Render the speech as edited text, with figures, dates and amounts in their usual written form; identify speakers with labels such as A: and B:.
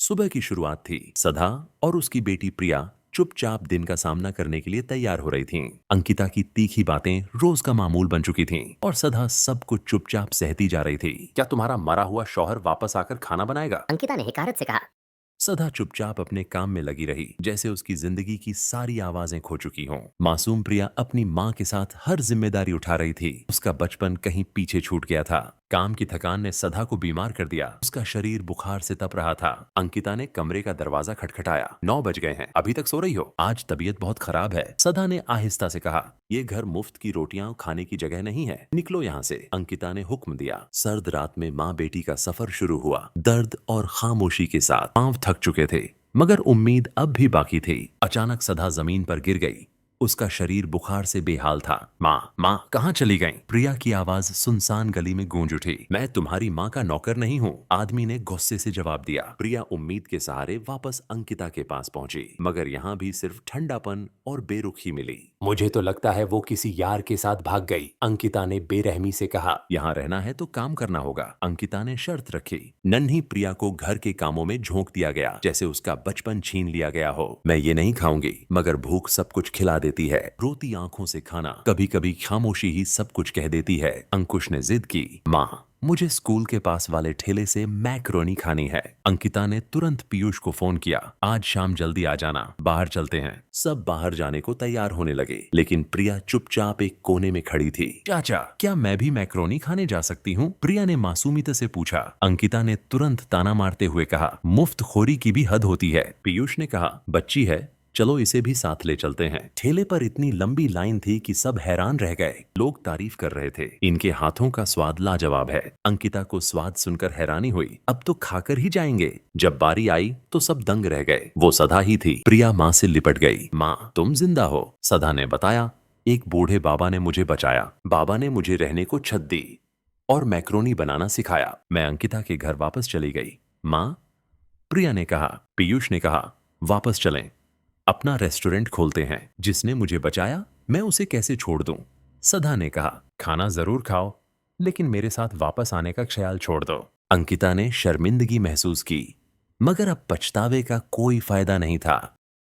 A: सुबह की शुरुआत थी। सदा और उसकी बेटी प्रिया चुपचाप दिन का सामना करने के लिए तैयार हो रही थीं। अंकिता की तीखी बातें रोज का मामूल बन चुकी थीं और सदा सब कुछ चुपचाप सहती जा रही थी। क्या तुम्हारा मरा हुआ शौहर वापस आकर खाना बनाएगा?
B: अंकिता ने हिकारत से कहा।
A: सदा चुपचाप अपने काम में लगी रही, जैसे उसकी जिंदगी की सारी आवाजें खो चुकी हों। मासूम प्रिया अपनी माँ के साथ हर जिम्मेदारी उठा रही थी। उसका बचपन कहीं पीछे छूट गया था। काम की थकान ने सदा को बीमार कर दिया। उसका शरीर बुखार से तप रहा था। अंकिता ने कमरे का दरवाजा खटखटाया। 9 बज गए हैं, अभी तक सो रही हो? आज तबीयत बहुत खराब है, सदा ने आहिस्ता से कहा। ये घर मुफ्त की रोटियां खाने की जगह नहीं है, निकलो यहाँ से, अंकिता ने हुक्म दिया। सर्द रात में माँ बेटी का सफर शुरू हुआ। दर्द और खामोशी के साथ पांव थक चुके थे, मगर उम्मीद अब भी बाकी थी। अचानक सदा जमीन पर गिर गई। उसका शरीर बुखार से बेहाल था। माँ, माँ कहाँ चली गईं? प्रिया की आवाज सुनसान गली में गूंज उठी। मैं तुम्हारी माँ का नौकर नहीं हूँ, आदमी ने गुस्से से जवाब दिया। प्रिया उम्मीद के सहारे वापस अंकिता के पास पहुंची, मगर यहाँ भी सिर्फ ठंडापन और बेरुखी मिली। मुझे तो लगता है वो किसी यार के साथ भाग गई, अंकिता ने बेरहमी से कहा। यहाँ रहना है तो काम करना होगा, अंकिता ने शर्त रखी। नन्ही प्रिया को घर के कामों में झोंक दिया गया, जैसे उसका बचपन छीन लिया गया हो। मैं ये नहीं खाऊंगी, मगर भूख सब कुछ खिला देती है। रोती आंखों से खाना, कभी कभी खामोशी ही सब कुछ कह देती है। अंकुश ने जिद की। माँ, मुझे स्कूल के पास वाले ठेले से मैक्रोनी खानी है। अंकिता ने तुरंत पीयूष को फोन किया। आज शाम जल्दी आ जाना, बाहर चलते हैं। सब बाहर जाने को तैयार होने लगे, लेकिन प्रिया चुपचाप एक कोने में खड़ी थी। चाचा, क्या मैं भी मैक्रोनी खाने जा सकती हूँ? प्रिया ने मासूमियत से पूछा। अंकिता ने तुरंत ताना मारते हुए कहा, मुफ्त खोरी की भी हद होती है। पीयूष ने कहा, बच्ची है, चलो इसे भी साथ ले चलते हैं। ठेले पर इतनी लंबी लाइन थी कि सब हैरान रह गए। लोग तारीफ कर रहे थे। इनके हाथों का स्वाद लाजवाब है। अंकिता को स्वाद सुनकर हैरानी हुई। अब तो खाकर ही जाएंगे। जब बारी आई तो सब दंग रह गए। वो सदा ही थी। प्रिया माँ से लिपट गई। माँ, तुम जिंदा हो, सदा ने बताया। एक बूढ़े बाबा ने मुझे बचाया। बाबा ने मुझे रहने को छत दी और मैक्रोनी बनाना सिखाया। मैं अंकिता के घर वापस चली गई। माँ, प्रिया ने कहा। पीयूष ने कहा, वापस चलें, अपना रेस्टोरेंट खोलते हैं। जिसने मुझे बचाया, मैं उसे कैसे छोड़ दूं? सदा ने कहा, खाना जरूर खाओ, लेकिन मेरे साथ वापस आने का ख्याल छोड़ दो। अंकिता ने शर्मिंदगी महसूस की, मगर अब पछतावे का कोई फायदा नहीं था।